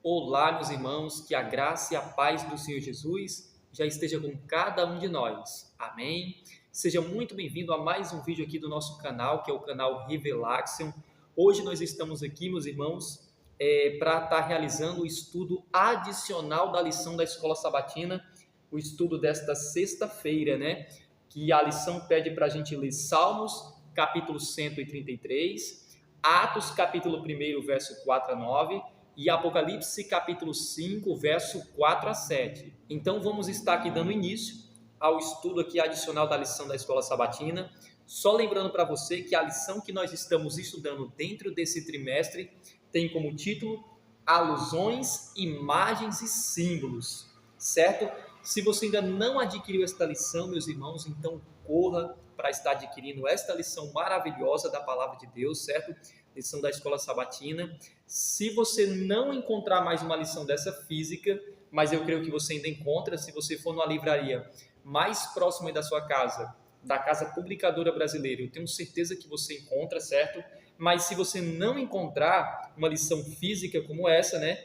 Olá, meus irmãos, que a graça e a paz do Senhor Jesus já esteja com cada um de nós. Amém? Seja muito bem-vindo a mais um vídeo aqui do nosso canal, que é o canal Revelaxion. Hoje nós estamos aqui, meus irmãos, para estar realizando o estudo adicional da lição da Escola Sabatina, o estudo desta sexta-feira, né? Que a lição pede para a gente ler Salmos, capítulo 133, Atos, capítulo 1, verso 4 a 9, e Apocalipse capítulo 5, verso 4 a 7. Então vamos estar aqui dando início ao estudo aqui adicional da lição da Escola Sabatina. Só lembrando para você que a lição que nós estamos estudando dentro desse trimestre tem como título Alusões, Imagens e Símbolos, certo? Se você ainda não adquiriu esta lição, meus irmãos, então corra para estar adquirindo esta lição maravilhosa da Palavra de Deus, certo? Lição da Escola Sabatina. Se você não encontrar mais uma lição dessa física, mas eu creio que você ainda encontra, se você for numa livraria mais próxima da sua casa, da Casa Publicadora Brasileira, eu tenho certeza que você encontra, certo? Mas se você não encontrar uma lição física como essa, né,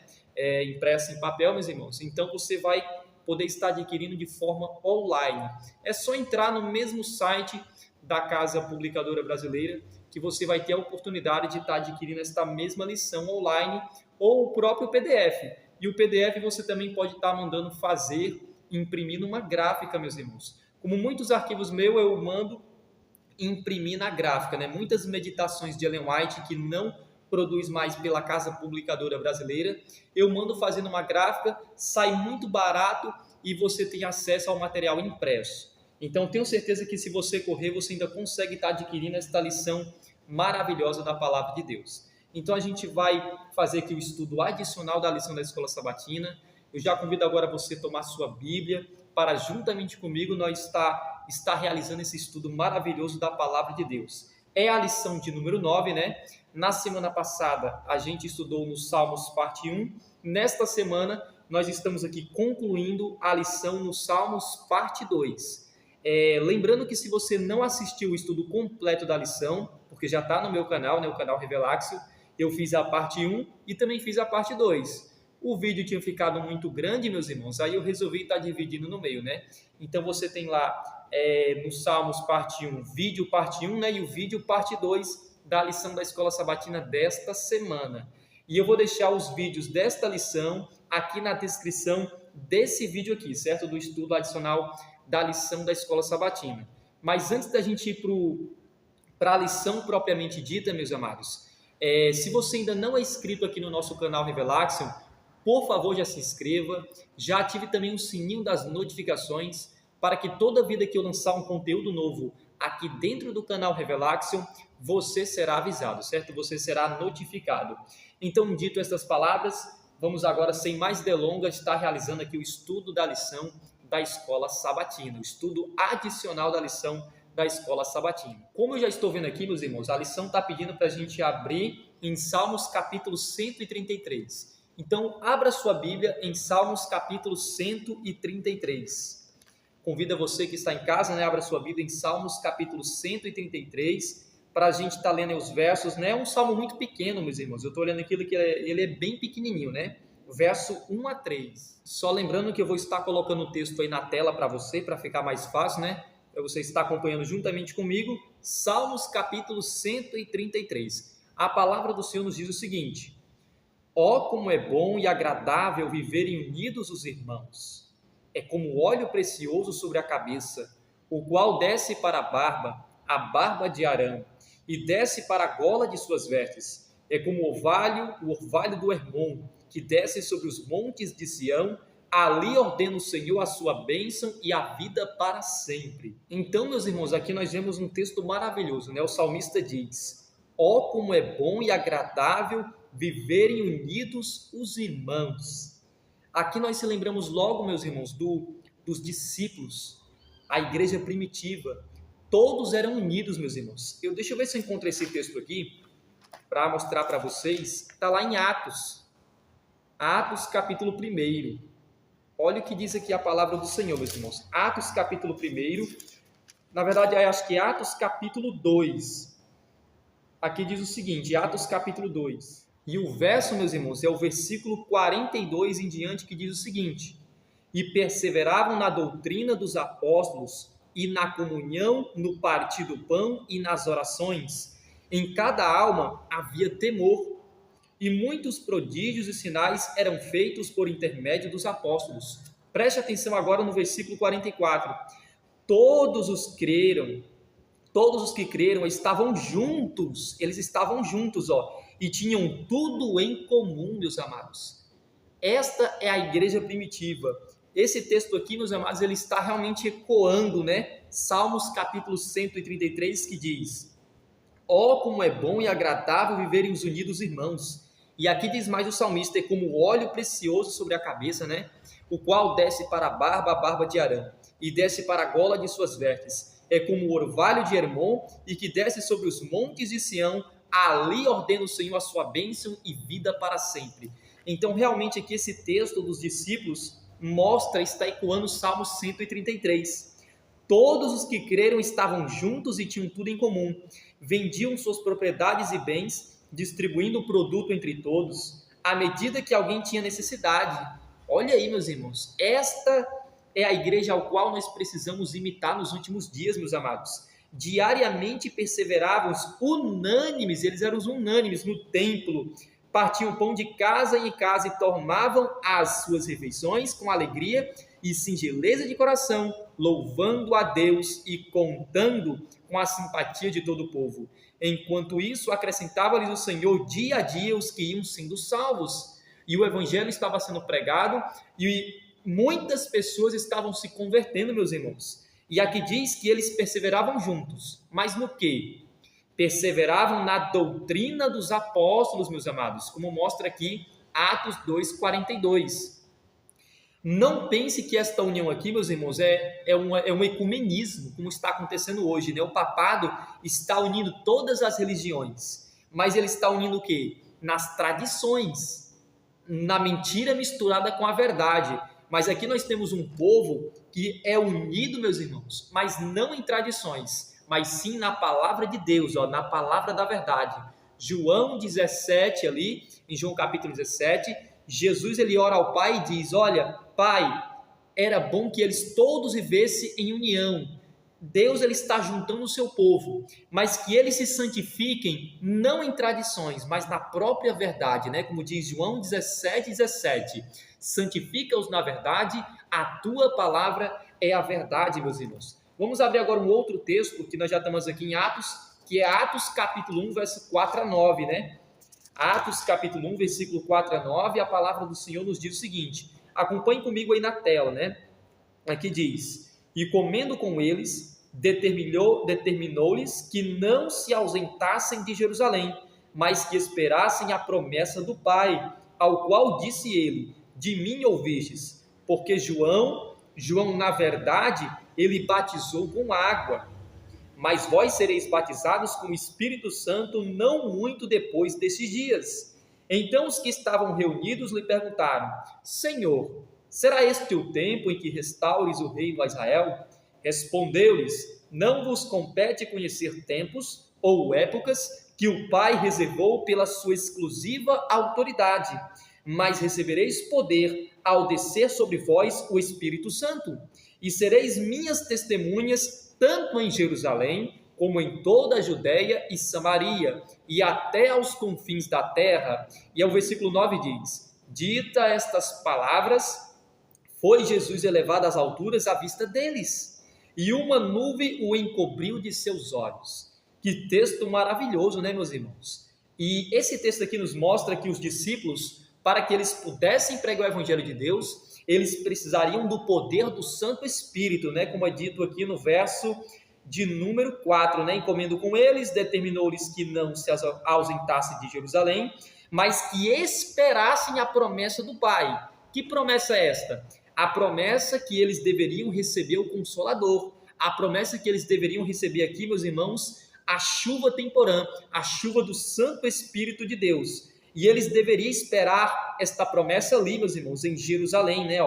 impressa em papel, meus irmãos, então você vai poder estar adquirindo de forma online. É só entrar no mesmo site da Casa Publicadora Brasileira que você vai ter a oportunidade de estar adquirindo esta mesma lição online ou o próprio PDF. E o PDF você também pode estar mandando fazer, imprimir numa gráfica, meus irmãos. Como muitos arquivos meus eu mando imprimir na gráfica, né? Muitas meditações de Ellen White que não produz mais pela Casa Publicadora Brasileira, eu mando fazer numa gráfica, sai muito barato e você tem acesso ao material impresso. Então, tenho certeza que se você correr, você ainda consegue estar adquirindo esta lição maravilhosa da Palavra de Deus. Então, a gente vai fazer aqui o estudo adicional da lição da Escola Sabatina. Eu já convido agora você a tomar sua Bíblia para, juntamente comigo, nós estar realizando esse estudo maravilhoso da Palavra de Deus. É a lição de número 9, né? Na semana passada, a gente estudou no Salmos, parte 1. Nesta semana, nós estamos aqui concluindo a lição no Salmos, parte 2. Lembrando que se você não assistiu o estudo completo da lição, porque já está no meu canal, né, o canal Revelaxion, eu fiz a parte 1 e também fiz a parte 2. O vídeo tinha ficado muito grande, meus irmãos, aí eu resolvi estar dividindo no meio, né? Então você tem lá no Salmos parte 1, vídeo parte 1, né, e o vídeo parte 2 da lição da Escola Sabatina desta semana. E eu vou deixar os vídeos desta lição aqui na descrição desse vídeo aqui, certo? Do estudo adicional da lição da Escola Sabatina. Mas antes da gente ir para a lição propriamente dita, meus amados, se você ainda não é inscrito aqui no nosso canal Revelaxion, por favor, já se inscreva, já ative também o sininho das notificações, para que toda vida que eu lançar um conteúdo novo aqui dentro do canal Revelaxion, você será avisado, certo? Você será notificado. Então, dito estas palavras, vamos agora, sem mais delongas, estar realizando aqui o estudo da lição da Escola Sabatina, o estudo adicional da lição da Escola Sabatina. Como eu já estou vendo aqui, meus irmãos, a lição está pedindo para a gente abrir em Salmos capítulo 133. Então, abra sua Bíblia em Salmos capítulo 133. Convido você que está em casa, né, abra sua Bíblia em Salmos capítulo 133, para a gente estar lendo os versos, né? É um salmo muito pequeno, meus irmãos. Eu estou olhando aquilo que ele é bem pequenininho, né? Verso 1 a 3. Só lembrando que eu vou estar colocando o texto aí na tela para você, para ficar mais fácil, né? Para você estar acompanhando juntamente comigo. Salmos capítulo 133. A palavra do Senhor nos diz o seguinte: ó, como é bom e agradável viverem unidos os irmãos. É como óleo precioso sobre a cabeça, o qual desce para a barba de Arão, e desce para a gola de suas vestes. É como o orvalho do Hermon, que desce sobre os montes de Sião. Ali ordena o Senhor a sua bênção e a vida para sempre. Então, meus irmãos, aqui nós vemos um texto maravilhoso, né? O salmista diz: ó, como é bom e agradável viverem unidos os irmãos. Aqui nós se lembramos logo, meus irmãos, dos discípulos, a igreja primitiva. Todos eram unidos, meus irmãos. Deixa eu ver se eu encontro esse texto aqui para mostrar para vocês. Está lá em Atos. Atos capítulo 1. Olha o que diz aqui a palavra do Senhor, meus irmãos. Atos capítulo 1. Na verdade, eu acho que é Atos capítulo 2. Aqui diz o seguinte, Atos capítulo 2. E o verso, meus irmãos, é o versículo 42 em diante, que diz o seguinte: e perseveravam na doutrina dos apóstolos e na comunhão, no partir do pão e nas orações. Em cada alma havia temor, e muitos prodígios e sinais eram feitos por intermédio dos apóstolos. Preste atenção agora no versículo 44. Todos os creram, todos os que creram estavam juntos, eles estavam juntos, e tinham tudo em comum, meus amados. Esta é a igreja primitiva. Esse texto aqui, meus amados, ele está realmente ecoando, né? Salmos capítulo 133, que diz: ó, como é bom e agradável viverem os unidos irmãos. E aqui diz mais o salmista: é como óleo precioso sobre a cabeça, né? O qual desce para a barba de Arão, e desce para a gola de suas vestes. É como o orvalho de Hermon, e que desce sobre os montes de Sião. Ali ordena o Senhor a sua bênção e vida para sempre. Então, realmente, aqui esse texto dos discípulos mostra, está ecoando o Salmo 133. Todos os que creram estavam juntos e tinham tudo em comum. Vendiam suas propriedades e bens, distribuindo o produto entre todos, à medida que alguém tinha necessidade. Olha aí, meus irmãos, esta é a igreja ao qual nós precisamos imitar nos últimos dias, meus amados. Diariamente perseveravam unânimes, eles eram os unânimes no templo, partiam pão de casa em casa e tomavam as suas refeições com alegria e singeleza de coração, louvando a Deus e contando com a simpatia de todo o povo. Enquanto isso, acrescentava-lhes o Senhor dia a dia os que iam sendo salvos. E o evangelho estava sendo pregado e muitas pessoas estavam se convertendo, meus irmãos. E aqui diz que eles perseveravam juntos. Mas no quê? Perseveravam na doutrina dos apóstolos, meus amados, como mostra aqui Atos 2:42. Não pense que esta união aqui, meus irmãos, é um ecumenismo, como está acontecendo hoje, né? O papado está unindo todas as religiões, mas ele está unindo o quê? Nas tradições, na mentira misturada com a verdade. Mas aqui nós temos um povo que é unido, meus irmãos, mas não em tradições, mas sim na palavra de Deus, na palavra da verdade. João 17 ali, em João capítulo 17, Jesus ele ora ao Pai e diz: olha, Pai, era bom que eles todos vivessem em união. Deus ele está juntando o seu povo, mas que eles se santifiquem não em tradições, mas na própria verdade, né? Como diz João 17:17. Santifica-os na verdade, a tua palavra é a verdade, meus irmãos. Vamos abrir agora um outro texto, que nós já estamos aqui em Atos, que é Atos capítulo 1, verso 4 a 9, né? Atos capítulo 1, versículo 4 a 9, a palavra do Senhor nos diz o seguinte: acompanhe comigo aí na tela, né? Aqui diz: e comendo com eles, determinou-lhes que não se ausentassem de Jerusalém, mas que esperassem a promessa do Pai, ao qual disse ele: de mim ouvistes, porque João, na verdade, ele batizou com água, mas vós sereis batizados com o Espírito Santo não muito depois desses dias. Então os que estavam reunidos lhe perguntaram: Senhor, será este o tempo em que restaures o reino a Israel? Respondeu-lhes: não vos compete conhecer tempos ou épocas que o Pai reservou pela sua exclusiva autoridade, mas recebereis poder ao descer sobre vós o Espírito Santo, e sereis minhas testemunhas tanto em Jerusalém, como em toda a Judéia e Samaria, e até aos confins da terra. E o versículo 9 diz: dita estas palavras, foi Jesus elevado às alturas à vista deles, e uma nuvem o encobriu de seus olhos. Que texto maravilhoso, né, meus irmãos? E esse texto aqui nos mostra que os discípulos, para que eles pudessem pregar o evangelho de Deus, eles precisariam do poder do Santo Espírito, né? Como é dito aqui no verso de número 4, né? Encomendo com eles, determinou-lhes que não se ausentassem de Jerusalém, mas que esperassem a promessa do Pai. Que promessa é esta? A promessa que eles deveriam receber o Consolador, a promessa que eles deveriam receber aqui, meus irmãos, a chuva temporã, a chuva do Santo Espírito de Deus. E eles deveriam esperar esta promessa ali, meus irmãos, em Jerusalém, né?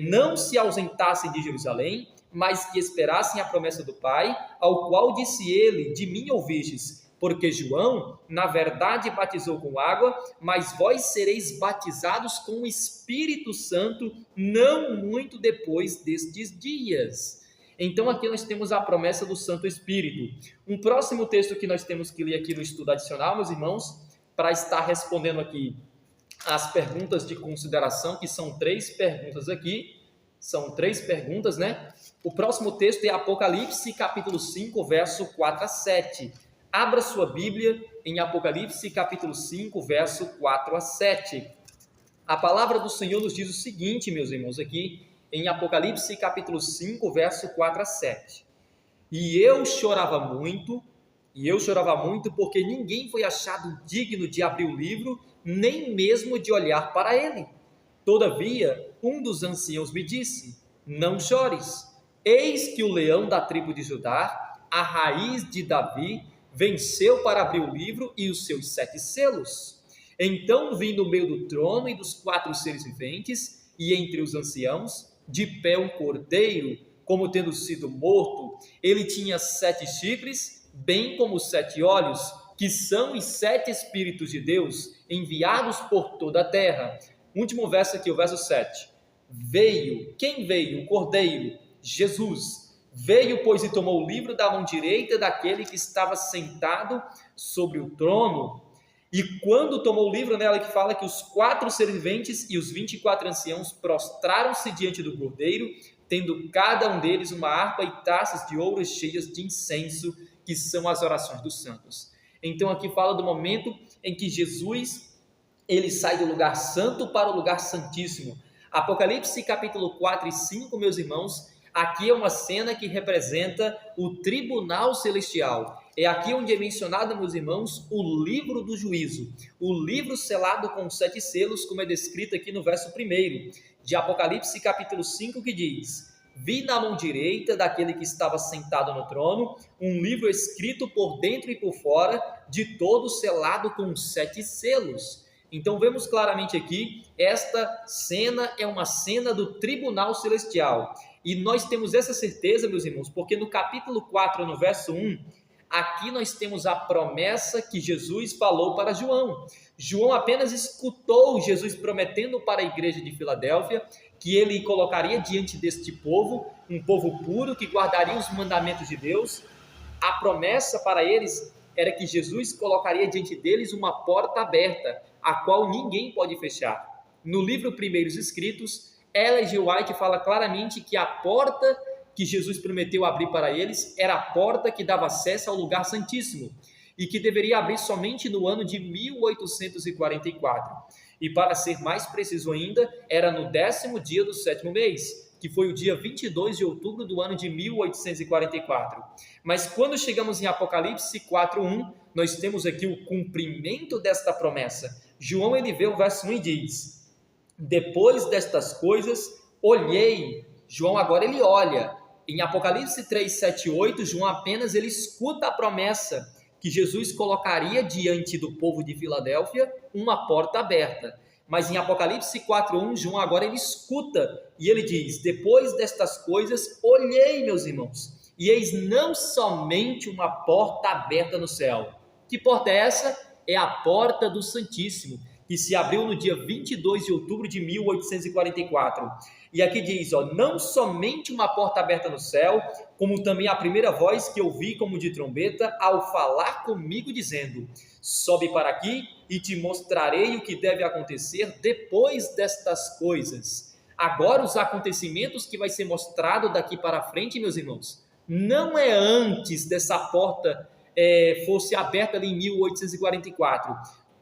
Não se ausentassem de Jerusalém, mas que esperassem a promessa do Pai, ao qual disse ele: de mim ouvistes, porque João, na verdade, batizou com água, mas vós sereis batizados com o Espírito Santo não muito depois destes dias. Então aqui nós temos a promessa do Santo Espírito. Um próximo texto que nós temos que ler aqui no estudo adicional, meus irmãos, para estar respondendo aqui as perguntas de consideração, que são 3 perguntas aqui, são 3 perguntas, né? O próximo texto é Apocalipse, capítulo 5, verso 4 a 7. Abra sua Bíblia em Apocalipse, capítulo 5, verso 4 a 7. A palavra do Senhor nos diz o seguinte, meus irmãos, aqui em Apocalipse, capítulo 5, verso 4 a 7. E eu chorava muito, porque ninguém foi achado digno de abrir o livro, nem mesmo de olhar para ele. Todavia, um dos anciãos me disse: não chores, eis que o leão da tribo de Judá, a raiz de Davi, venceu para abrir o livro e os seus 7 selos. Então vi no meio do trono e dos 4 seres viventes, e entre os anciãos, de pé um cordeiro, como tendo sido morto. Ele tinha 7 chifres, bem como 7 olhos, que são os 7 Espíritos de Deus, enviados por toda a terra. Último verso aqui, o verso 7. Veio, quem veio? O cordeiro, Jesus. Veio, pois, e tomou o livro da mão direita daquele que estava sentado sobre o trono. E quando tomou o livro, nela que fala que os 4 seres viventes e os 24 anciãos prostraram-se diante do cordeiro, tendo cada um deles uma harpa e taças de ouro cheias de incenso, que são as orações dos santos. Então aqui fala do momento em que Jesus, ele sai do lugar santo para o lugar santíssimo. Apocalipse capítulo 4 e 5, meus irmãos, aqui é uma cena que representa o tribunal celestial. É aqui onde é mencionado, meus irmãos, o livro do juízo, o livro selado com 7 selos, como é descrito aqui no verso 1 de Apocalipse capítulo 5, que diz: vi na mão direita daquele que estava sentado no trono um livro escrito por dentro e por fora, de todo selado com 7 selos. Então vemos claramente aqui, esta cena é uma cena do tribunal celestial. E nós temos essa certeza, meus irmãos, porque no capítulo 4, no verso 1, aqui nós temos a promessa que Jesus falou para João. João apenas escutou Jesus prometendo para a igreja de Filadélfia que ele colocaria diante deste povo, um povo puro que guardaria os mandamentos de Deus. A promessa para eles era que Jesus colocaria diante deles uma porta aberta, a qual ninguém pode fechar. No livro Primeiros Escritos, Ellen G. White fala claramente que a porta que Jesus prometeu abrir para eles era a porta que dava acesso ao lugar santíssimo e que deveria abrir somente no ano de 1844. E para ser mais preciso ainda, era no 10º dia do 7º mês, que foi o dia 22 de outubro do ano de 1844. Mas quando chegamos em Apocalipse 4:1, nós temos aqui o cumprimento desta promessa. João, ele vê o verso 1 e diz: depois destas coisas, olhei. João agora ele olha. Em Apocalipse 3, 7 e 8, João apenas ele escuta a promessa que Jesus colocaria diante do povo de Filadélfia uma porta aberta. Mas em Apocalipse 4:1, João agora ele escuta e ele diz: depois destas coisas, olhei, meus irmãos, e eis não somente uma porta aberta no céu. Que porta é essa? É a porta do Santíssimo, que se abriu no dia 22 de outubro de 1844. E aqui diz, não somente uma porta aberta no céu, como também a primeira voz que ouvi como de trombeta, ao falar comigo, dizendo: sobe para aqui e te mostrarei o que deve acontecer depois destas coisas. Agora, os acontecimentos que vai ser mostrado daqui para frente, meus irmãos, não é antes dessa porta fosse aberta ali em 1844.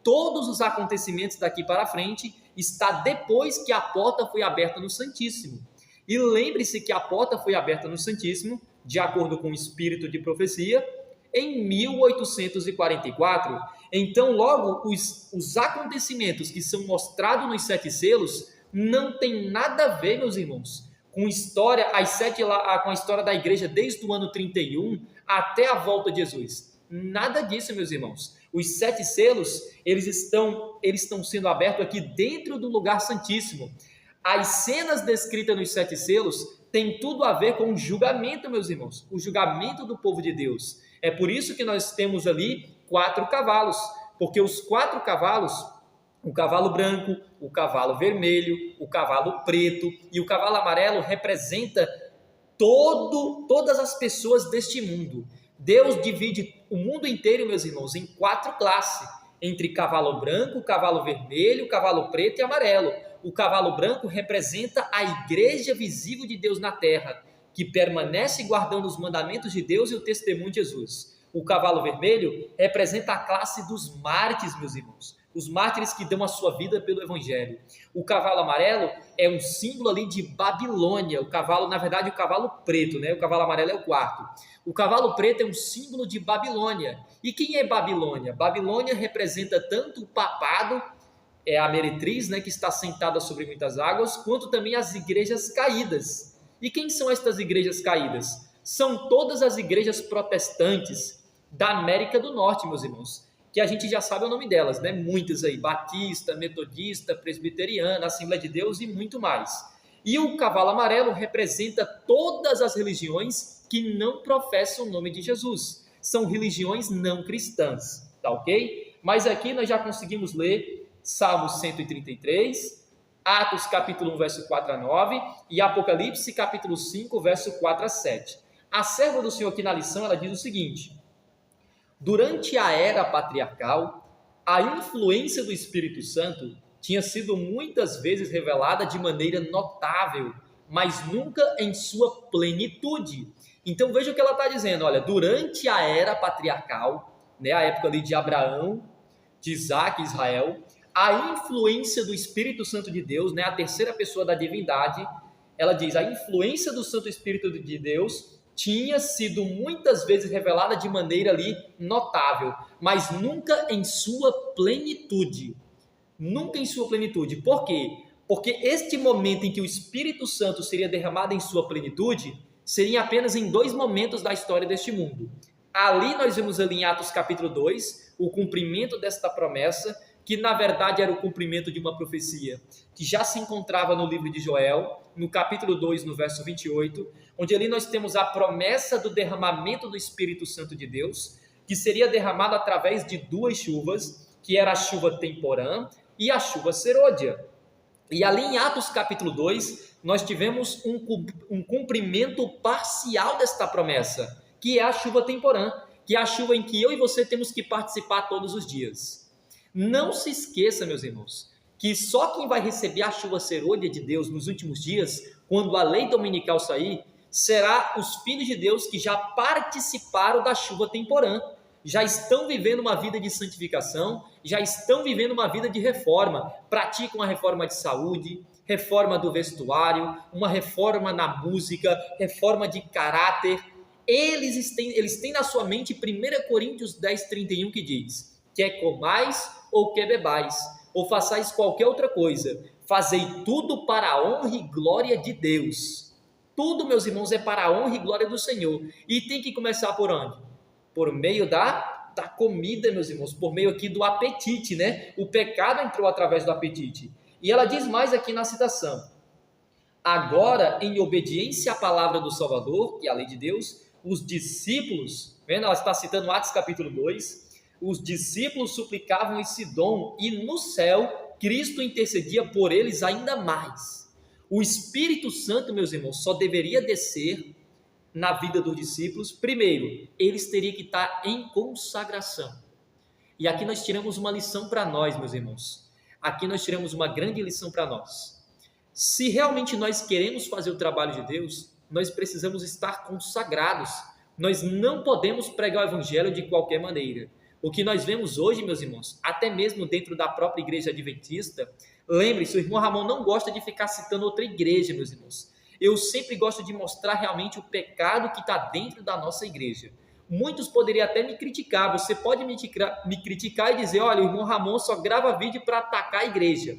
Todos os acontecimentos daqui para frente está depois que a porta foi aberta no Santíssimo. E lembre-se que a porta foi aberta no Santíssimo, de acordo com o espírito de profecia, em 1844. Então, logo, os acontecimentos que são mostrados nos 7 selos não tem nada a ver, meus irmãos, com a história da igreja desde o ano 31 até a volta de Jesus. Nada disso, meus irmãos. Os 7 selos, eles estão sendo abertos aqui dentro do lugar santíssimo. As cenas descritas nos 7 selos têm tudo a ver com o julgamento, meus irmãos, o julgamento do povo de Deus. É por isso que nós temos ali 4 cavalos, porque os 4 cavalos, o cavalo branco, o cavalo vermelho, o cavalo preto e o cavalo amarelo representa todas as pessoas deste mundo. Deus divide o mundo inteiro, meus irmãos, em 4 classes, entre cavalo branco, cavalo vermelho, cavalo preto e amarelo. O cavalo branco representa a igreja visível de Deus na terra, que permanece guardando os mandamentos de Deus e o testemunho de Jesus. O cavalo vermelho representa a classe dos mártires, meus irmãos, os mártires que dão a sua vida pelo evangelho. O cavalo amarelo é um símbolo ali de Babilônia, o cavalo, na verdade, o cavalo preto, né? O cavalo amarelo é o quarto. O cavalo preto é um símbolo de Babilônia. E quem é Babilônia? Babilônia representa tanto o papado, é a meretriz, né, que está sentada sobre muitas águas, quanto também as igrejas caídas. E quem são estas igrejas caídas? São todas as igrejas protestantes da América do Norte, meus irmãos, que a gente já sabe o nome delas, né? Muitas aí, batista, metodista, presbiteriana, Assembleia de Deus e muito mais. E o cavalo amarelo representa todas as religiões que não professam o nome de Jesus. São religiões não cristãs, tá ok? Mas aqui nós já conseguimos ler Salmos 133, Atos capítulo 1, verso 4 a 9 e Apocalipse capítulo 5, verso 4 a 7. A serva do Senhor aqui na lição, ela diz o seguinte: durante a era patriarcal, a influência do Espírito Santo tinha sido muitas vezes revelada de maneira notável, mas nunca em sua plenitude. Então veja o que ela está dizendo, olha, durante a era patriarcal, né, a época ali de Abraão, de Isaac e Israel, a influência do Espírito Santo de Deus, né, a terceira pessoa da divindade, ela diz, a influência do Santo Espírito de Deus tinha sido muitas vezes revelada de maneira ali notável, mas nunca em sua plenitude. Nunca em sua plenitude. Por quê? Porque este momento em que o Espírito Santo seria derramado em sua plenitude, seria apenas em 2 momentos da história deste mundo. Ali nós vemos ali em Atos capítulo 2, o cumprimento desta promessa, que na verdade era o cumprimento de uma profecia, que já se encontrava no livro de Joel, no capítulo 2, no verso 28, onde ali nós temos a promessa do derramamento do Espírito Santo de Deus, que seria derramado através de 2 chuvas, que era a chuva temporã e a chuva serôdia. E ali em Atos capítulo 2, nós tivemos um cumprimento parcial desta promessa, que é a chuva temporã, que é a chuva em que eu e você temos que participar todos os dias. Não se esqueça, meus irmãos, que só quem vai receber a chuva serôdia de Deus nos últimos dias, quando a lei dominical sair, será os filhos de Deus que já participaram da chuva temporã, já estão vivendo uma vida de santificação, já estão vivendo uma vida de reforma, praticam a reforma de saúde, reforma do vestuário, uma reforma na música, reforma de caráter. Eles têm na sua mente 1 Coríntios 10, 31, que diz: quer comais ou quer bebais, ou façais qualquer outra coisa, fazei tudo para a honra e glória de Deus. Tudo, meus irmãos, é para a honra e glória do Senhor. E tem que começar por onde? Por meio da comida, meus irmãos, por meio aqui do apetite, né? O pecado entrou através do apetite. E ela diz mais aqui na citação: agora, em obediência à palavra do Salvador, que é a lei de Deus, os discípulos, vendo? Ela está citando Atos capítulo 2, os discípulos suplicavam esse dom, e no céu, Cristo intercedia por eles ainda mais. O Espírito Santo, meus irmãos, só deveria descer na vida dos discípulos. Primeiro, eles teriam que estar em consagração. E aqui nós tiramos uma lição para nós, meus irmãos. Aqui nós tiramos uma grande lição para nós. Se realmente nós queremos fazer o trabalho de Deus, nós precisamos estar consagrados. Nós não podemos pregar o evangelho de qualquer maneira. O que nós vemos hoje, meus irmãos, até mesmo dentro da própria igreja adventista, lembre-se, o irmão Ramon não gosta de ficar citando outra igreja, meus irmãos. Eu sempre gosto de mostrar realmente o pecado que está dentro da nossa igreja. Muitos poderiam até me criticar, você pode me criticar e dizer, olha, o irmão Ramon só grava vídeo para atacar a igreja.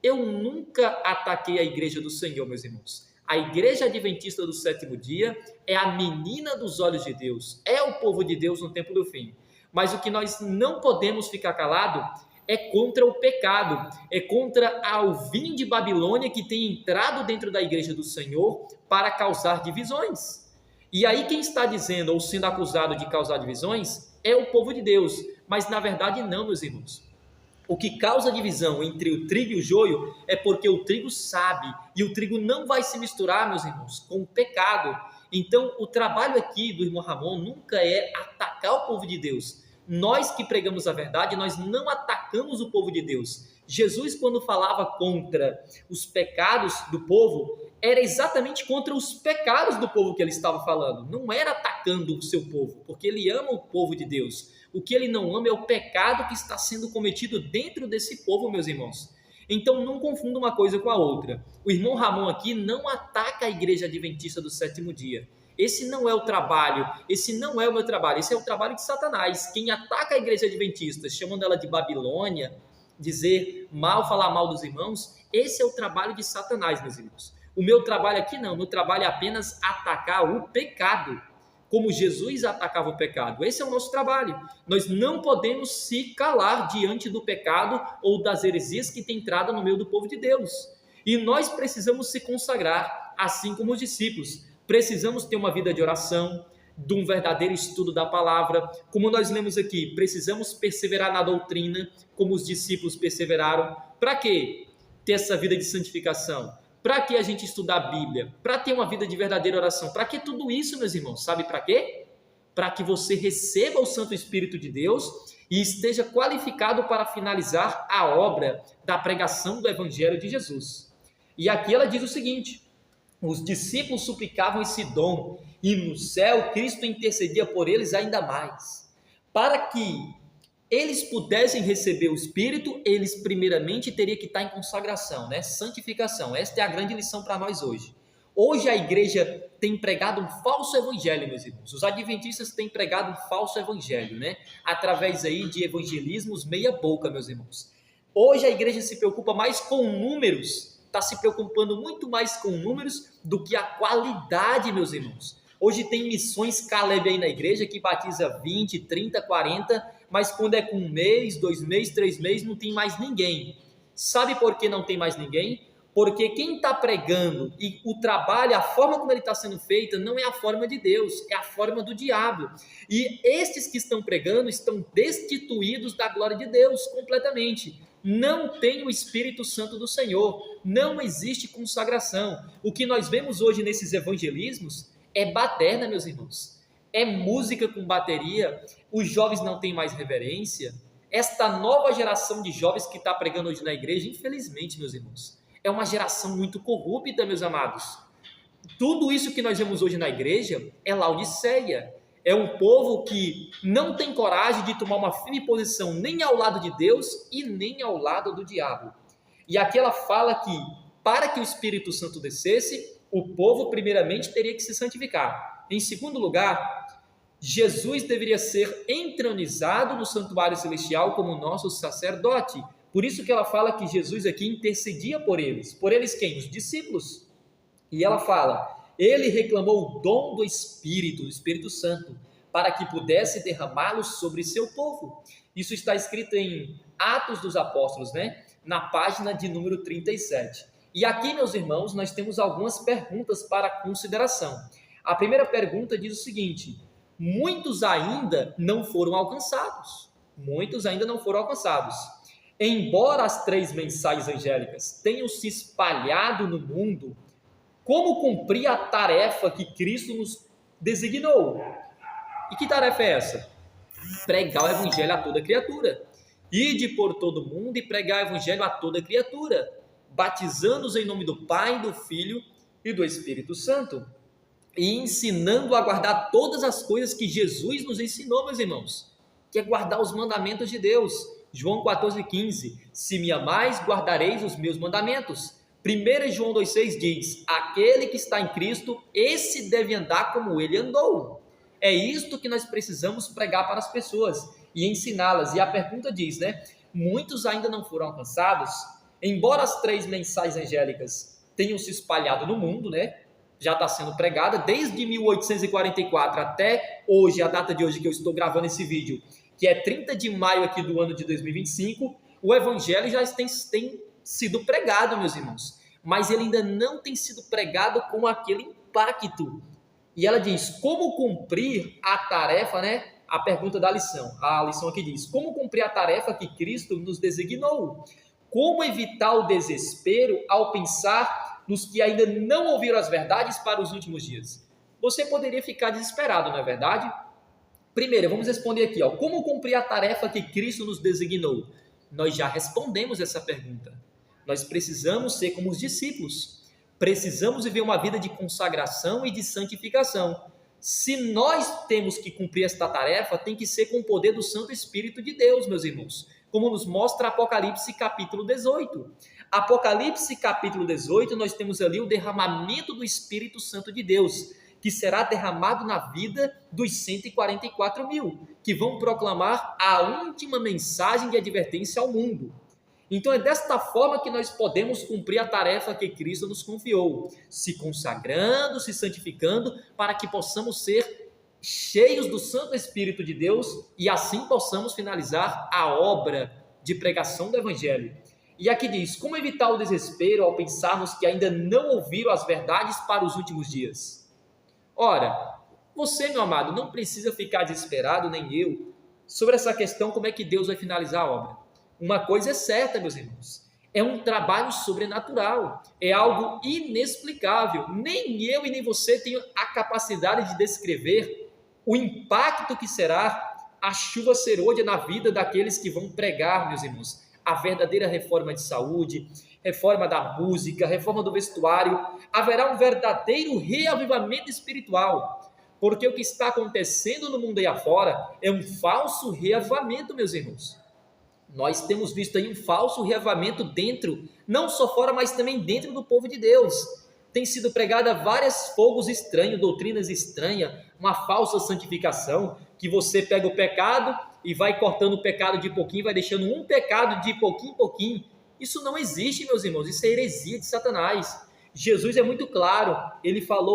Eu nunca ataquei a igreja do Senhor, meus irmãos. A igreja adventista do 7º dia é a menina dos olhos de Deus, é o povo de Deus no tempo do fim. Mas o que nós não podemos ficar calado é contra o pecado, é contra o vinho de Babilônia que tem entrado dentro da igreja do Senhor para causar divisões. E aí quem está dizendo ou sendo acusado de causar divisões é o povo de Deus. mas na verdade não, meus irmãos. O que causa divisão entre o trigo e o joio é porque o trigo sabe, e o trigo não vai se misturar, meus irmãos, com o pecado. Então, o trabalho aqui do irmão Ramon nunca é atacar o povo de Deus. Nós que pregamos a verdade, nós não atacamos o povo de Deus. Jesus, quando falava contra os pecados do povo, era exatamente contra os pecados do povo que ele estava falando. Não era atacando o seu povo, porque ele ama o povo de Deus. O que ele não ama é o pecado que está sendo cometido dentro desse povo, meus irmãos. Então não confunda uma coisa com a outra. O irmão Ramon aqui não ataca a igreja adventista do sétimo dia. Esse não é o trabalho, esse não é o meu trabalho, esse é o trabalho de Satanás. Quem ataca a igreja adventista, chamando ela de Babilônia, falar mal dos irmãos, esse é o trabalho de Satanás, meus irmãos. O meu trabalho aqui não, o meu trabalho é apenas atacar o pecado, como Jesus atacava o pecado. Esse é o nosso trabalho. Nós não podemos se calar diante do pecado ou das heresias que tem entrado no meio do povo de Deus. E nós precisamos se consagrar, assim como os discípulos. Precisamos ter uma vida de oração, de um verdadeiro estudo da palavra. Como nós lemos aqui, precisamos perseverar na doutrina, como os discípulos perseveraram. Para quê? Ter essa vida de santificação. Para que a gente estudar a Bíblia? Para ter uma vida de verdadeira oração? Para que tudo isso, meus irmãos? Sabe para quê? Para que você receba o Santo Espírito de Deus e esteja qualificado para finalizar a obra da pregação do Evangelho de Jesus. E aqui ela diz o seguinte: os discípulos suplicavam esse dom, e no céu Cristo intercedia por eles ainda mais. Para que eles pudessem receber o Espírito, eles primeiramente teriam que estar em consagração, né? Santificação. Esta é a grande lição para nós hoje. Hoje a igreja tem pregado um falso evangelho, meus irmãos. Os adventistas têm pregado um falso evangelho, né? Através aí de evangelismos meia boca, meus irmãos. Hoje a igreja se preocupa mais com números, está se preocupando muito mais com números do que a qualidade, meus irmãos. Hoje tem missões Caleb aí na igreja que batiza 20, 30, 40, mas quando é com 1 mês, 2 meses, 3 meses, não tem mais ninguém. Sabe por que não tem mais ninguém? Porque quem está pregando e o trabalho, a forma como ele está sendo feita, não é a forma de Deus, é a forma do diabo. E estes que estão pregando estão destituídos da glória de Deus completamente. Não tem o Espírito Santo do Senhor, não existe consagração. O que nós vemos hoje nesses evangelismos é baderna, meus irmãos. É música com bateria, os jovens não têm mais reverência. Esta nova geração de jovens que está pregando hoje na igreja, infelizmente, meus irmãos, é uma geração muito corrupta, meus amados. Tudo isso que nós vemos hoje na igreja é Laodiceia. É um povo que não tem coragem de tomar uma firme posição nem ao lado de Deus e nem ao lado do diabo. E aqui ela fala que para que o Espírito Santo descesse, o povo primeiramente teria que se santificar. Em segundo lugar, Jesus deveria ser entronizado no santuário celestial como nosso sacerdote. Por isso que ela fala que Jesus aqui intercedia por eles. Por eles quem? Os discípulos. E ela fala: ele reclamou o dom do Espírito Santo, para que pudesse derramá-lo sobre seu povo. Isso está escrito em Atos dos Apóstolos, né? Na página de número 37. E aqui, meus irmãos, nós temos algumas perguntas para consideração. A primeira pergunta diz o seguinte: muitos ainda não foram alcançados. Muitos ainda não foram alcançados. Embora as 3 mensagens angélicas tenham se espalhado no mundo, como cumprir a tarefa que Cristo nos designou? E que tarefa é essa? Pregar o evangelho a toda criatura. Ide por todo mundo e pregar o evangelho a toda criatura, batizando-os em nome do Pai, do Filho e do Espírito Santo, e ensinando a guardar todas as coisas que Jesus nos ensinou, meus irmãos, que é guardar os mandamentos de Deus. João 14,15: se me amais, guardareis os meus mandamentos. 1 João 2,6 diz: aquele que está em Cristo, esse deve andar como ele andou. É isto que nós precisamos pregar para as pessoas e ensiná-las. E a pergunta diz, né? Muitos ainda não foram alcançados, embora as 3 mensagens angélicas tenham se espalhado no mundo, né? Já está sendo pregada desde 1844 até hoje, a data de hoje que eu estou gravando esse vídeo, que é 30 de maio aqui do ano de 2025, o evangelho já tem sido pregado, meus irmãos, mas ele ainda não tem sido pregado com aquele impacto. E ela diz: como cumprir a tarefa, né? a pergunta da lição. A lição aqui diz: como cumprir a tarefa que Cristo nos designou? Como evitar o desespero ao pensar nos que ainda não ouviram as verdades para os últimos dias? Você poderia ficar desesperado, não é verdade? Primeiro, vamos responder aqui, como cumprir a tarefa que Cristo nos designou? Nós já respondemos essa pergunta. Nós precisamos ser como os discípulos. Precisamos viver uma vida de consagração e de santificação. Se nós temos que cumprir esta tarefa, tem que ser com o poder do Santo Espírito de Deus, meus irmãos, como nos mostra Apocalipse capítulo 18. Apocalipse capítulo 18, nós temos ali o derramamento do Espírito Santo de Deus, que será derramado na vida dos 144 mil, que vão proclamar a última mensagem de advertência ao mundo. Então é desta forma que nós podemos cumprir a tarefa que Cristo nos confiou, se consagrando, se santificando, para que possamos ser cheios do Santo Espírito de Deus e assim possamos finalizar a obra de pregação do Evangelho. E aqui diz: como evitar o desespero ao pensarmos que ainda não ouviram as verdades para os últimos dias? Ora, você, meu amado, não precisa ficar desesperado, nem eu, sobre essa questão, como é que Deus vai finalizar a obra. Uma coisa é certa, meus irmãos, é um trabalho sobrenatural, é algo inexplicável. Nem eu e nem você tem a capacidade de descrever o impacto que será a chuva serôdia na vida daqueles que vão pregar, meus irmãos, a verdadeira reforma de saúde, reforma da música, reforma do vestuário. Haverá um verdadeiro reavivamento espiritual, porque o que está acontecendo no mundo aí afora é um falso reavivamento, meus irmãos. Nós temos visto aí um falso reavivamento dentro, não só fora, mas também dentro do povo de Deus. Tem sido pregada vários fogos estranhos, doutrinas estranhas, uma falsa santificação, que você pega o pecado e vai cortando o pecado de pouquinho, vai deixando um pecado de pouquinho em pouquinho. Isso não existe, meus irmãos, isso é heresia de Satanás. Jesus é muito claro,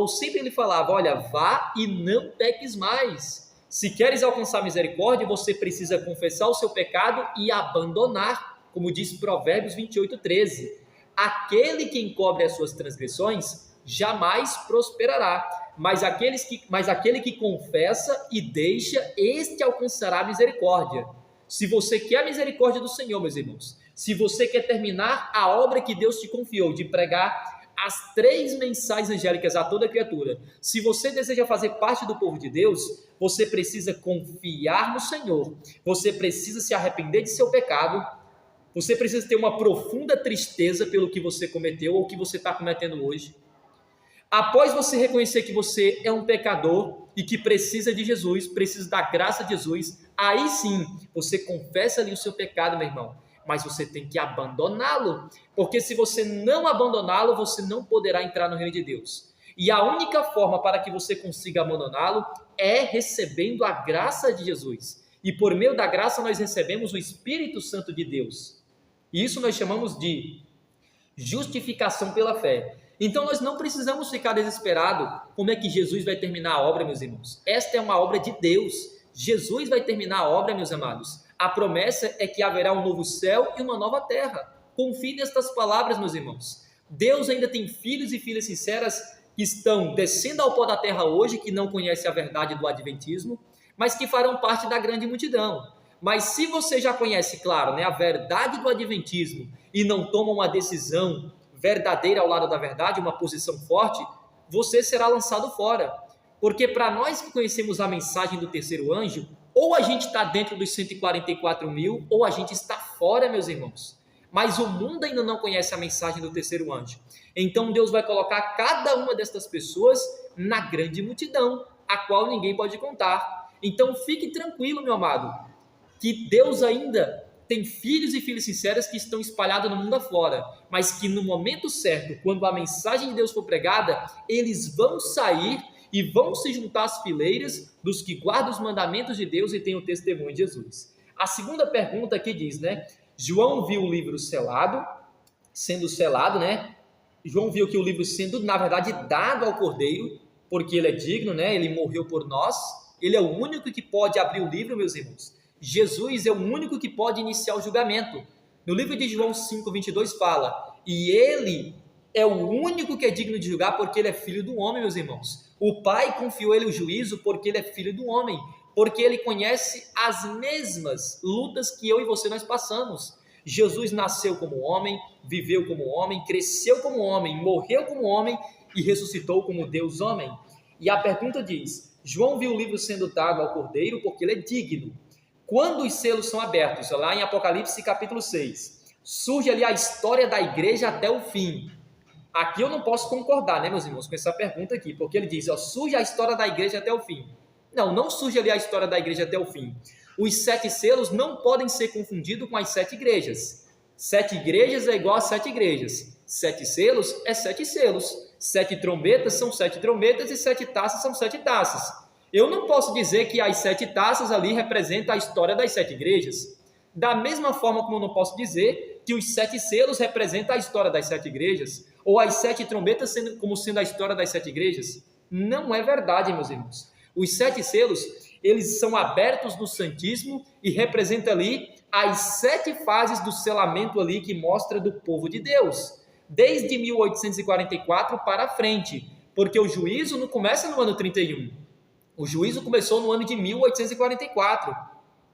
sempre ele falava, olha, vá e não peques mais. Se queres alcançar misericórdia, você precisa confessar o seu pecado e abandonar, como diz Provérbios 28:13. Aquele que encobre as suas transgressões jamais prosperará, mas aquele que confessa e deixa, este alcançará misericórdia. Se você quer a misericórdia do Senhor, meus irmãos, se você quer terminar a obra que Deus te confiou de pregar as 3 mensagens angélicas a toda criatura, se você deseja fazer parte do povo de Deus, você precisa confiar no Senhor, você precisa se arrepender de seu pecado, você precisa ter uma profunda tristeza pelo que você cometeu ou que você está cometendo hoje. Após você reconhecer que você é um pecador e que precisa de Jesus, precisa da graça de Jesus, aí sim você confessa ali o seu pecado, meu irmão, mas você tem que abandoná-lo, porque se você não abandoná-lo, você não poderá entrar no reino de Deus. E a única forma para que você consiga abandoná-lo é recebendo a graça de Jesus. E por meio da graça nós recebemos o Espírito Santo de Deus. E isso nós chamamos de justificação pela fé. Então nós não precisamos ficar desesperados como é que Jesus vai terminar a obra, meus irmãos. Esta é uma obra de Deus. Jesus vai terminar a obra, meus amados. A promessa é que haverá um novo céu e uma nova terra. Confie nestas palavras, meus irmãos. Deus ainda tem filhos e filhas sinceras que estão descendo ao pó da terra hoje, que não conhecem a verdade do adventismo, mas que farão parte da grande multidão. Mas se você já conhece, claro, a verdade do adventismo e não toma uma decisão verdadeira ao lado da verdade, uma posição forte, você será lançado fora. Porque para nós que conhecemos a mensagem do terceiro anjo, ou a gente está dentro dos 144 mil, ou a gente está fora, meus irmãos. Mas o mundo ainda não conhece a mensagem do terceiro anjo. Então Deus vai colocar cada uma destas pessoas na grande multidão, a qual ninguém pode contar. Então fique tranquilo, meu amado, que Deus ainda tem filhos e filhas sinceras que estão espalhados no mundo afora, mas que no momento certo, quando a mensagem de Deus for pregada, eles vão sair e vão se juntar às fileiras dos que guardam os mandamentos de Deus e têm o testemunho de Jesus. A segunda pergunta aqui diz, João viu o livro sendo selado, João viu que o livro sendo, na verdade, dado ao Cordeiro, porque ele é digno, ele morreu por nós, ele é o único que pode abrir o livro, meus irmãos. Jesus é o único que pode iniciar o julgamento. No livro de João 5:22 fala, e ele é o único que é digno de julgar porque ele é filho do homem, meus irmãos. O Pai confiou ele o juízo porque ele é filho do homem. porque ele conhece as mesmas lutas que eu e você nós passamos. Jesus nasceu como homem, viveu como homem, cresceu como homem, morreu como homem e ressuscitou como Deus homem. E a pergunta diz: João viu o livro sendo dado ao Cordeiro porque ele é digno. Quando os selos são abertos, lá em Apocalipse capítulo 6, surge ali a história da igreja até o fim. Aqui eu não posso concordar, né, meus irmãos, com essa pergunta aqui, porque ele diz, surge a história da igreja até o fim. Não surge ali a história da igreja até o fim. Os 7 selos não podem ser confundidos com as 7 igrejas. 7 igrejas é igual a 7 igrejas. 7 selos é 7 selos. 7 trombetas são 7 trombetas e 7 taças são 7 taças. Eu não posso dizer que as 7 taças ali representam a história das 7 igrejas. Da mesma forma como eu não posso dizer que os 7 selos representam a história das 7 igrejas, ou as 7 trombetas como sendo a história das 7 igrejas. Não é verdade, meus irmãos. Os 7 selos, eles são abertos no Santíssimo e representam ali as 7 fases do selamento ali que mostra do povo de Deus, desde 1844 para frente, porque o juízo não começa no ano 31. O juízo começou no ano de 1844.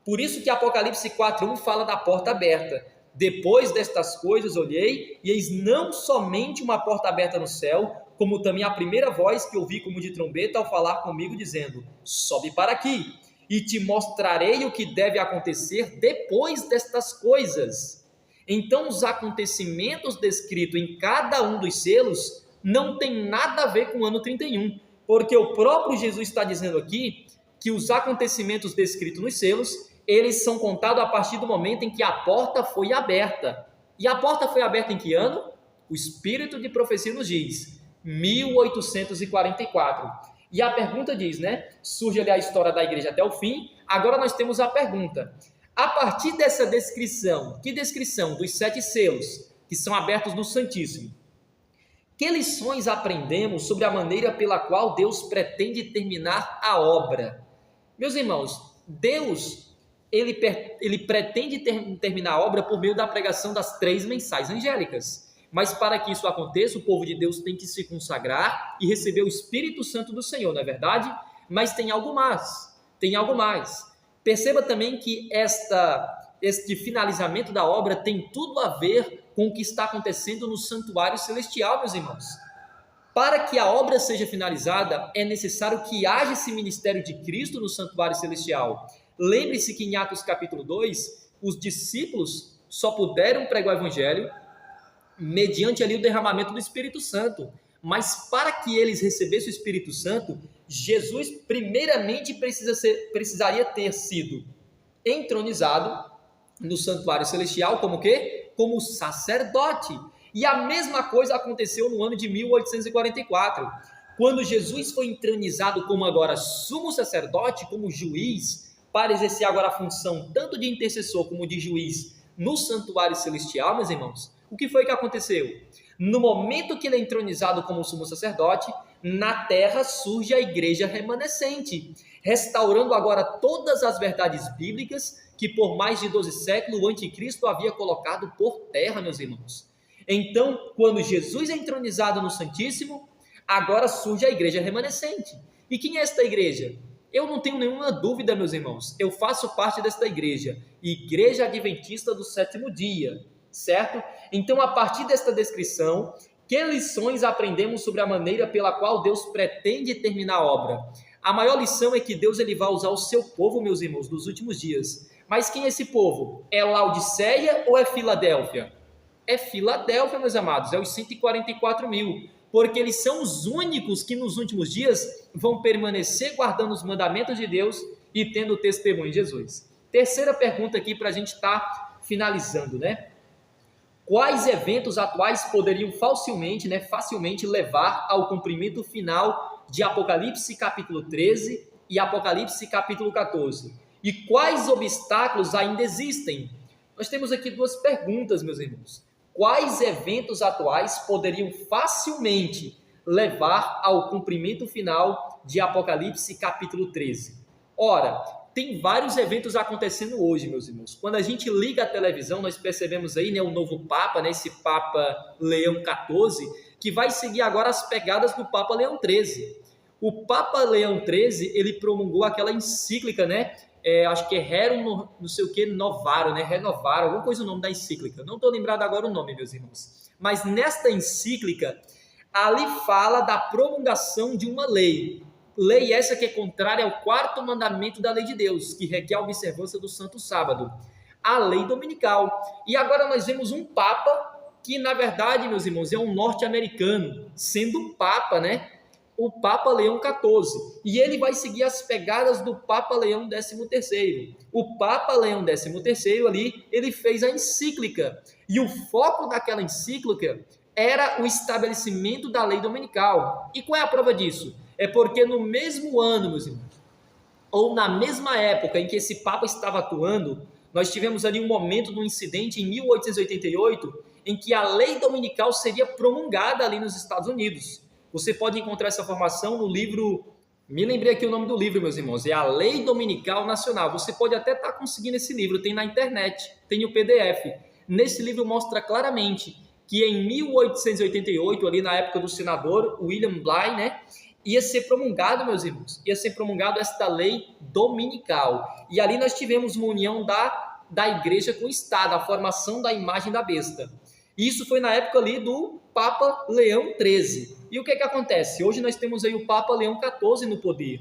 Por isso que Apocalipse 4:1 fala da porta aberta. Depois destas coisas olhei, e eis não somente uma porta aberta no céu, como também a primeira voz que ouvi como de trombeta ao falar comigo, dizendo: sobe para aqui, e te mostrarei o que deve acontecer depois destas coisas. Então os acontecimentos descritos em cada um dos selos não tem nada a ver com o ano 31, porque o próprio Jesus está dizendo aqui que os acontecimentos descritos nos selos, eles são contados a partir do momento em que a porta foi aberta. E a porta foi aberta em que ano? O Espírito de Profecia nos diz, 1844. E a pergunta diz, né? Surge ali a história da igreja até o fim. Agora nós temos a pergunta. A partir dessa descrição, que descrição dos 7 selos que são abertos no Santíssimo? Que lições aprendemos sobre a maneira pela qual Deus pretende terminar a obra? Meus irmãos, Deus, ele pretende terminar a obra por meio da pregação das 3 mensais angélicas. Mas para que isso aconteça, o povo de Deus tem que se consagrar e receber o Espírito Santo do Senhor, não é verdade? Mas tem algo mais, Perceba também que este finalizamento da obra tem tudo a ver com o que está acontecendo no santuário celestial, meus irmãos. Para que a obra seja finalizada, é necessário que haja esse ministério de Cristo no santuário celestial. Lembre-se que em Atos capítulo 2, os discípulos só puderam pregar o evangelho mediante ali o derramamento do Espírito Santo. Mas para que eles recebessem o Espírito Santo, Jesus primeiramente precisaria ter sido entronizado no santuário celestial como o quê? Como sacerdote. E a mesma coisa aconteceu no ano de 1844, quando Jesus foi entronizado como agora sumo sacerdote, como juiz, para exercer agora a função tanto de intercessor como de juiz no santuário celestial, meus irmãos. O que foi que aconteceu? No momento que ele é entronizado como sumo sacerdote, na terra surge a igreja remanescente, restaurando agora todas as verdades bíblicas que por mais de 12 séculos o anticristo havia colocado por terra, meus irmãos. Então, quando Jesus é entronizado no Santíssimo, agora surge a igreja remanescente. E quem é esta igreja? Eu não tenho nenhuma dúvida, meus irmãos, eu faço parte desta igreja, Igreja Adventista do Sétimo Dia, certo? Então, a partir desta descrição, que lições aprendemos sobre a maneira pela qual Deus pretende terminar a obra? A maior lição é que Deus ele vai usar o seu povo, meus irmãos, nos últimos dias. Mas quem é esse povo? É Laodiceia ou é Filadélfia? É Filadélfia, meus amados, é os 144 mil, porque eles são os únicos que nos últimos dias vão permanecer guardando os mandamentos de Deus e tendo testemunho de Jesus. Terceira pergunta aqui para a gente estar finalizando, né? Quais eventos atuais poderiam facilmente levar ao cumprimento final de Apocalipse capítulo 13 e Apocalipse capítulo 14? E quais obstáculos ainda existem? Nós temos aqui 2 perguntas, meus irmãos. Quais eventos atuais poderiam facilmente levar ao cumprimento final de Apocalipse capítulo 13? Ora, tem vários eventos acontecendo hoje, meus irmãos. Quando a gente liga a televisão, nós percebemos aí, o novo Papa, esse Papa Leão XIV, que vai seguir agora as pegadas do Papa Leão XIII. O Papa Leão XIII, ele promulgou aquela encíclica, né? Acho que é Rerum, não sei o que, Novaro, né? Renovar, alguma coisa o nome da encíclica. Não estou lembrado agora o nome, meus irmãos. Mas nesta encíclica, ali fala da promulgação de uma lei. Lei essa que é contrária ao quarto mandamento da lei de Deus, que requer a observância do Santo Sábado. A lei dominical. E agora nós vemos um Papa que, na verdade, meus irmãos, é um norte-americano, sendo Papa, né? O Papa Leão XIV, e ele vai seguir as pegadas do Papa Leão XIII. O Papa Leão XIII ali, ele fez a encíclica, e o foco daquela encíclica era o estabelecimento da lei dominical. E qual é a prova disso? É porque no mesmo ano, meus irmãos, ou na mesma época em que esse Papa estava atuando, nós tivemos ali um momento de um incidente em 1888, em que a lei dominical seria promulgada ali nos Estados Unidos. Você pode encontrar essa informação no livro, me lembrei aqui o nome do livro, meus irmãos, é a Lei Dominical Nacional. Você pode até estar conseguindo esse livro, tem na internet, tem o PDF. Nesse livro mostra claramente que em 1888, ali na época do senador William Bly, né, ia ser promulgado, meus irmãos, ia ser promulgado esta lei dominical. E ali nós tivemos uma união da igreja com o Estado, a formação da imagem da besta. Isso foi na época ali do Papa Leão XIII. E o que acontece? Hoje nós temos aí o Papa Leão XIV no poder.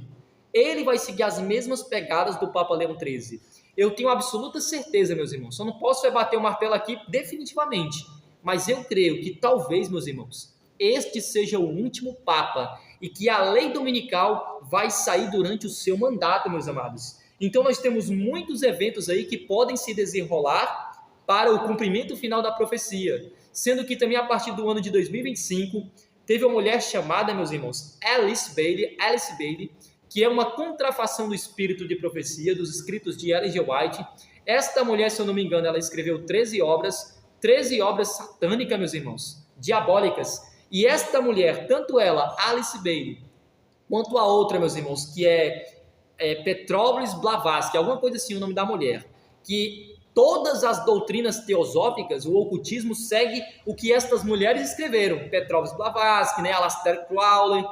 Ele vai seguir as mesmas pegadas do Papa Leão XIII. Eu tenho absoluta certeza, meus irmãos, só não posso bater o martelo aqui definitivamente, mas eu creio que talvez, meus irmãos, este seja o último Papa e que a lei dominical vai sair durante o seu mandato, meus amados. Então nós temos muitos eventos aí que podem se desenrolar para o cumprimento final da profecia, sendo que também a partir do ano de 2025, teve uma mulher chamada, meus irmãos, Alice Bailey, que é uma contrafação do espírito de profecia dos escritos de Ellen G. White. Esta mulher, se eu não me engano, ela escreveu 13 obras satânicas, meus irmãos, diabólicas. E esta mulher, tanto ela, Alice Bailey, quanto a outra, meus irmãos, que é Petrovna Blavatsky, alguma coisa assim o nome da mulher, que todas as doutrinas teosóficas, o ocultismo segue o que estas mulheres escreveram. Petrovna Blavatsky, né, Aleister Crowley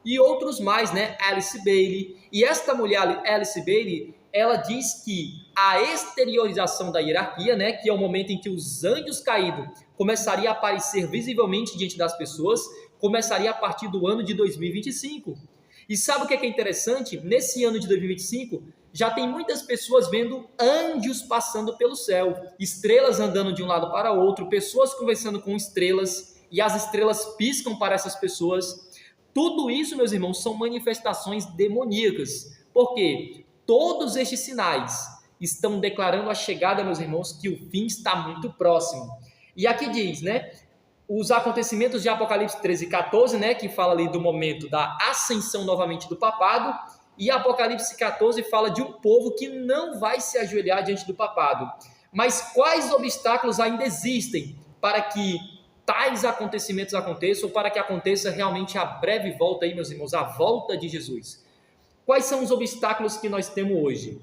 e outros mais, né, Alice Bailey. E esta mulher, Alice Bailey, ela diz que a exteriorização da hierarquia, né, que é o momento em que os anjos caídos começariam a aparecer visivelmente diante das pessoas, começaria a partir do ano de 2025. E sabe o que é interessante? Nesse ano de 2025, já tem muitas pessoas vendo anjos passando pelo céu, estrelas andando de um lado para outro, pessoas conversando com estrelas, e as estrelas piscam para essas pessoas. Tudo isso, meus irmãos, são manifestações demoníacas. Por quê? Todos estes sinais estão declarando a chegada, meus irmãos, que o fim está muito próximo. E aqui diz, né, os acontecimentos de Apocalipse 13 e 14, né, que fala ali do momento da ascensão novamente do papado, e Apocalipse 14 fala de um povo que não vai se ajoelhar diante do papado. Mas quais obstáculos ainda existem para que tais acontecimentos aconteçam, ou para que aconteça realmente a breve volta aí, meus irmãos, a volta de Jesus? Quais são os obstáculos que nós temos hoje?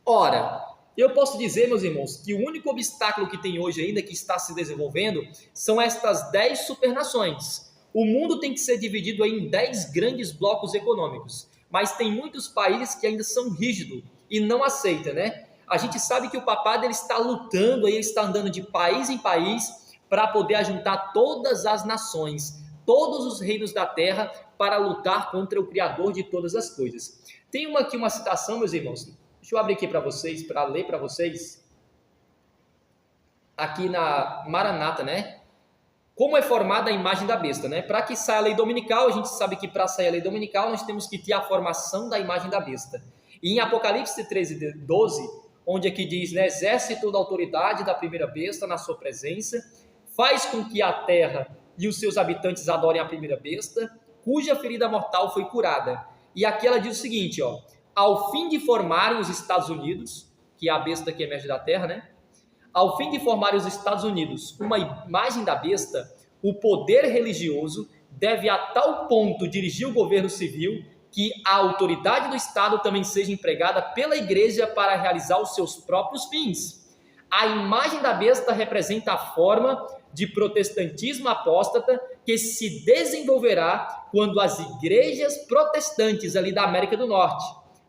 Ora, eu posso dizer, meus irmãos, que o único obstáculo que tem hoje ainda, que está se desenvolvendo, são estas 10 supernações. O mundo tem que ser dividido aí em 10 grandes blocos econômicos, mas tem muitos países que ainda são rígidos e não aceitam, né? A gente sabe que o papado ele está lutando, ele está andando de país em país para poder ajuntar todas as nações, todos os reinos da terra, para lutar contra o Criador de todas as coisas. Tem aqui uma citação, meus irmãos. Deixa eu abrir aqui para vocês, para ler para vocês. Aqui na Maranata, né? Como é formada a imagem da besta, né? Para que saia a lei dominical, a gente sabe que para sair a lei dominical, nós temos que ter a formação da imagem da besta. E em Apocalipse 13, 12, onde aqui diz, né? Exerce toda a autoridade da primeira besta na sua presença, faz com que a terra e os seus habitantes adorem a primeira besta, cuja ferida mortal foi curada. E aqui ela diz o seguinte, ó, ao fim de formarem os Estados Unidos, que é a besta que emerge da terra, né? Ao fim de formarem os Estados Unidos uma imagem da besta, o poder religioso deve a tal ponto dirigir o governo civil que a autoridade do Estado também seja empregada pela igreja para realizar os seus próprios fins. A imagem da besta representa a forma de protestantismo apóstata que se desenvolverá quando as igrejas protestantes ali da América do Norte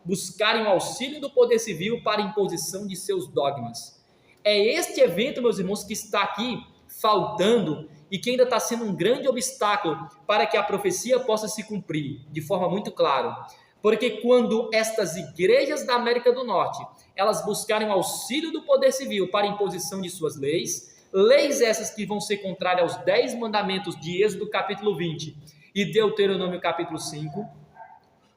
buscarem o auxílio do poder civil para a imposição de seus dogmas. É este evento, meus irmãos, que está aqui faltando e que ainda está sendo um grande obstáculo para que a profecia possa se cumprir de forma muito clara. Porque quando estas igrejas da América do Norte, elas buscarem o auxílio do poder civil para a imposição de suas leis essas que vão ser contrárias aos 10 mandamentos de Êxodo capítulo 20 e Deuteronômio capítulo 5,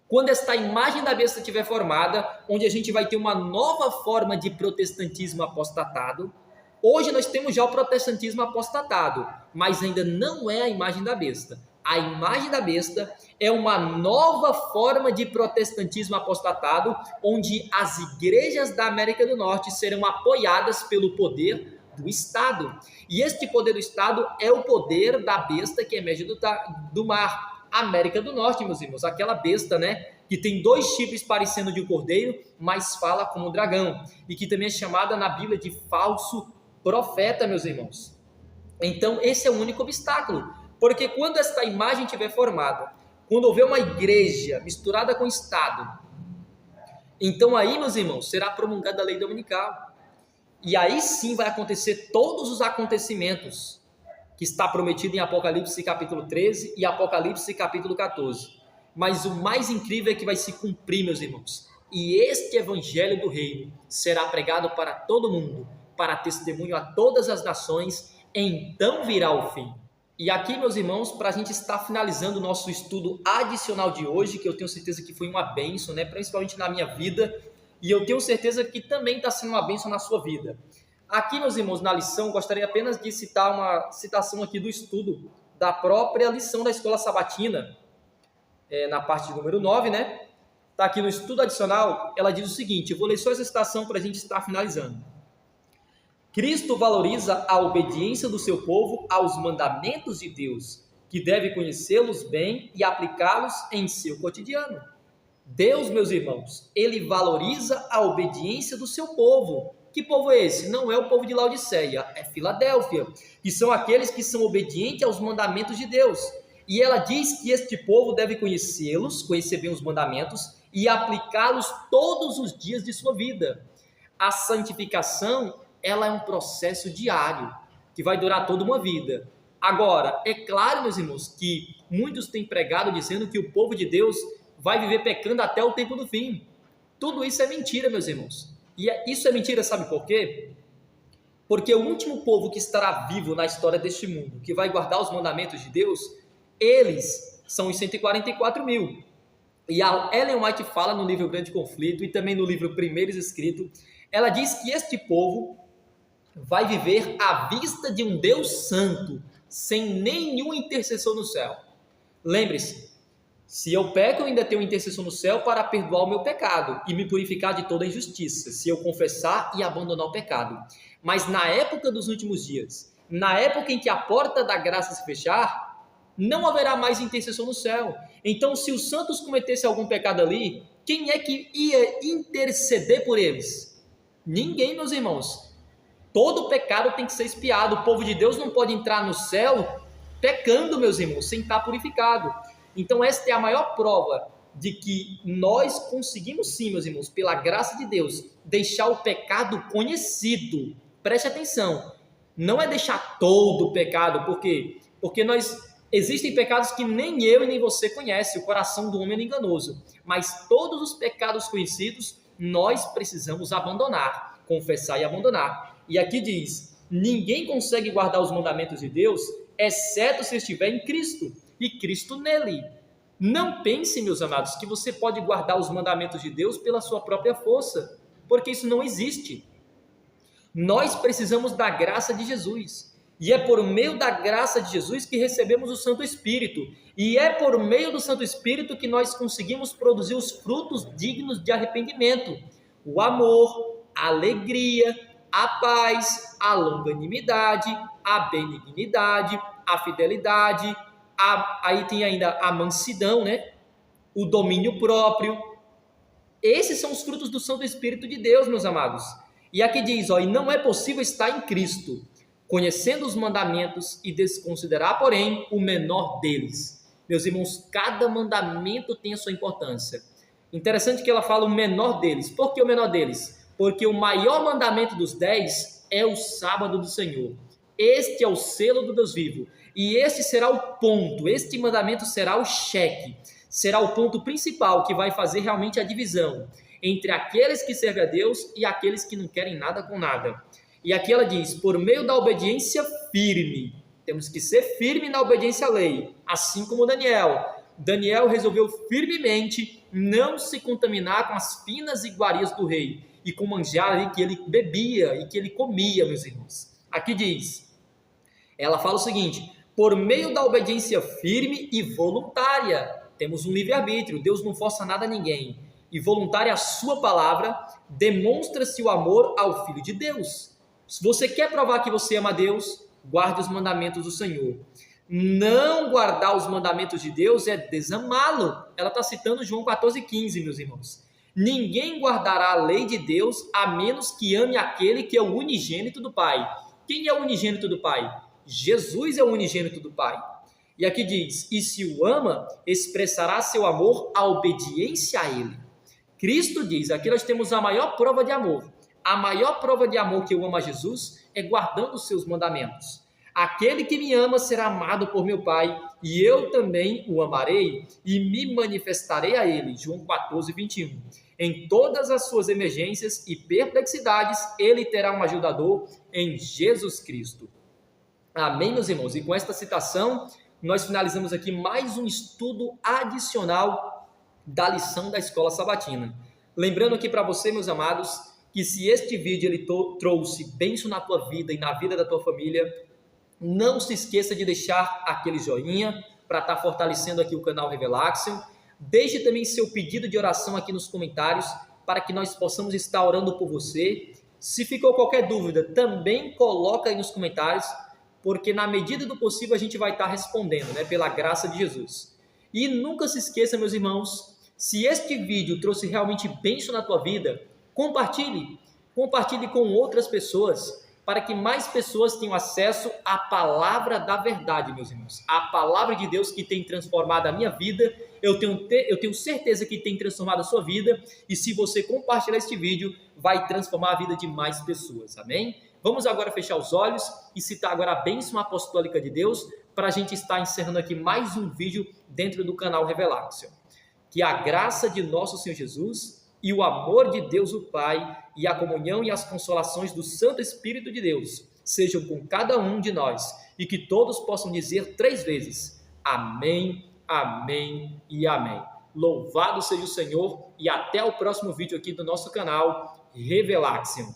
quando esta imagem da besta estiver formada, onde a gente vai ter uma nova forma de protestantismo apostatado. Hoje nós temos já o protestantismo apostatado, mas ainda não é a imagem da besta. A imagem da besta é uma nova forma de protestantismo apostatado, onde as igrejas da América do Norte serão apoiadas pelo poder do Estado. E este poder do Estado é o poder da besta que emerge do mar. América do Norte, meus irmãos, aquela besta, né, que tem 2 chifres parecendo de um cordeiro, mas fala como um dragão, e que também é chamada na Bíblia de falso profeta, meus irmãos. Então, esse é o único obstáculo, porque quando esta imagem estiver formada, quando houver uma igreja misturada com o Estado, então aí, meus irmãos, será promulgada a lei dominical. E aí sim vai acontecer todos os acontecimentos que está prometido em Apocalipse capítulo 13 e Apocalipse capítulo 14. Mas o mais incrível é que vai se cumprir, meus irmãos. E este evangelho do reino será pregado para todo mundo, para testemunho a todas as nações, então virá o fim. E aqui, meus irmãos, para a gente estar finalizando o nosso estudo adicional de hoje, que eu tenho certeza que foi uma bênção, né? Principalmente na minha vida, e eu tenho certeza que também está sendo uma bênção na sua vida. Aqui, meus irmãos, na lição, gostaria apenas de citar uma citação aqui do estudo da própria lição da Escola Sabatina, na parte número 9, né? Está aqui no estudo adicional, ela diz o seguinte, eu vou ler só essa citação para a gente estar finalizando. Cristo valoriza a obediência do seu povo aos mandamentos de Deus, que deve conhecê-los bem e aplicá-los em seu cotidiano. Deus, meus irmãos, ele valoriza a obediência do seu povo. Que povo é esse? Não é o povo de Laodiceia, é Filadélfia, que são aqueles que são obedientes aos mandamentos de Deus. E ela diz que este povo deve conhecê-los, conhecer bem os mandamentos e aplicá-los todos os dias de sua vida. A santificação, ela é um processo diário, que vai durar toda uma vida. Agora, é claro, meus irmãos, que muitos têm pregado dizendo que o povo de Deus vai viver pecando até o tempo do fim. Tudo isso é mentira, meus irmãos. E isso é mentira, sabe por quê? Porque o último povo que estará vivo na história deste mundo, que vai guardar os mandamentos de Deus, eles são os 144 mil. E a Ellen White fala no livro Grande Conflito e também no livro Primeiros Escrito, ela diz que este povo vai viver à vista de um Deus santo, sem nenhum intercessor no céu. Lembre-se, se eu peco, eu ainda tenho um intercessor no céu para perdoar o meu pecado e me purificar de toda injustiça, se eu confessar e abandonar o pecado. Mas na época dos últimos dias, na época em que a porta da graça se fechar, não haverá mais intercessor no céu. Então, se os santos cometessem algum pecado ali, quem é que ia interceder por eles? Ninguém, meus irmãos. Todo pecado tem que ser expiado. O povo de Deus não pode entrar no céu pecando, meus irmãos, sem estar purificado. Então, esta é a maior prova de que nós conseguimos sim, meus irmãos, pela graça de Deus, deixar o pecado conhecido. Preste atenção. Não é deixar todo o pecado, porque existem pecados que nem eu e nem você conhece, o coração do homem é enganoso. Mas todos os pecados conhecidos, nós precisamos abandonar, confessar e abandonar. E aqui diz, ninguém consegue guardar os mandamentos de Deus, exceto se estiver em Cristo, e Cristo nele. Não pense, meus amados, que você pode guardar os mandamentos de Deus pela sua própria força, porque isso não existe. Nós precisamos da graça de Jesus. E é por meio da graça de Jesus que recebemos o Santo Espírito. E é por meio do Santo Espírito que nós conseguimos produzir os frutos dignos de arrependimento. O amor, a alegria, a paz, a longanimidade, a benignidade, a fidelidade, aí tem ainda a mansidão, né? O domínio próprio. Esses são os frutos do Santo Espírito de Deus, meus amados. E aqui diz, e não é possível estar em Cristo. conhecendo os mandamentos e desconsiderar, porém, o menor deles. Meus irmãos, cada mandamento tem a sua importância. Interessante que ela fala o menor deles. Por que o menor deles? Porque o maior mandamento dos 10 é o sábado do Senhor. Este é o selo do Deus vivo. E este será o ponto, este mandamento será o cheque, será o ponto principal que vai fazer realmente a divisão entre aqueles que servem a Deus e aqueles que não querem nada com nada. E aqui ela diz, por meio da obediência firme, temos que ser firme na obediência à lei, assim como Daniel. Daniel resolveu firmemente não se contaminar com as finas iguarias do rei e com o manjar ali que ele bebia e que ele comia, meus irmãos. Aqui diz, ela fala o seguinte, por meio da obediência firme e voluntária, temos um livre-arbítrio, Deus não força nada a ninguém, e voluntária a sua palavra, demonstra-se o amor ao Filho de Deus. Se você quer provar que você ama a Deus, guarde os mandamentos do Senhor. Não guardar os mandamentos de Deus é desamá-lo. Ela está citando João 14,15, meus irmãos. Ninguém guardará a lei de Deus a menos que ame aquele que é o unigênito do Pai. Quem é o unigênito do Pai? Jesus é o unigênito do Pai. E aqui diz, e se o ama, expressará seu amor à obediência a ele. Cristo diz, aqui nós temos a maior prova de amor. A maior prova de amor que eu amo a Jesus é guardando os seus mandamentos. Aquele que me ama será amado por meu Pai, e eu também o amarei e me manifestarei a ele. João 14:21. Em todas as suas emergências e perplexidades, ele terá um ajudador em Jesus Cristo. Amém, meus irmãos? E com esta citação, nós finalizamos aqui mais um estudo adicional da lição da Escola Sabatina. Lembrando aqui para você, meus amados, que se este vídeo ele trouxe bênção na tua vida e na vida da tua família, não se esqueça de deixar aquele joinha para estar fortalecendo aqui o canal Revelaxion. Deixe também seu pedido de oração aqui nos comentários para que nós possamos estar orando por você. Se ficou qualquer dúvida, também coloca aí nos comentários, porque na medida do possível a gente vai estar respondendo, né, pela graça de Jesus. E nunca se esqueça, meus irmãos, se este vídeo trouxe realmente bênção na tua vida, compartilhe com outras pessoas, para que mais pessoas tenham acesso à palavra da verdade, meus irmãos. A palavra de Deus que tem transformado a minha vida, eu tenho certeza que tem transformado a sua vida, e se você compartilhar este vídeo, vai transformar a vida de mais pessoas, amém? Vamos agora fechar os olhos e citar agora a bênção apostólica de Deus, para a gente estar encerrando aqui mais um vídeo dentro do canal Revelaxion. Que a graça de nosso Senhor Jesus e o amor de Deus o Pai e a comunhão e as consolações do Santo Espírito de Deus sejam com cada um de nós e que todos possam dizer 3 vezes: Amém, Amém e Amém. Louvado seja o Senhor e até o próximo vídeo aqui do nosso canal Revelaxion.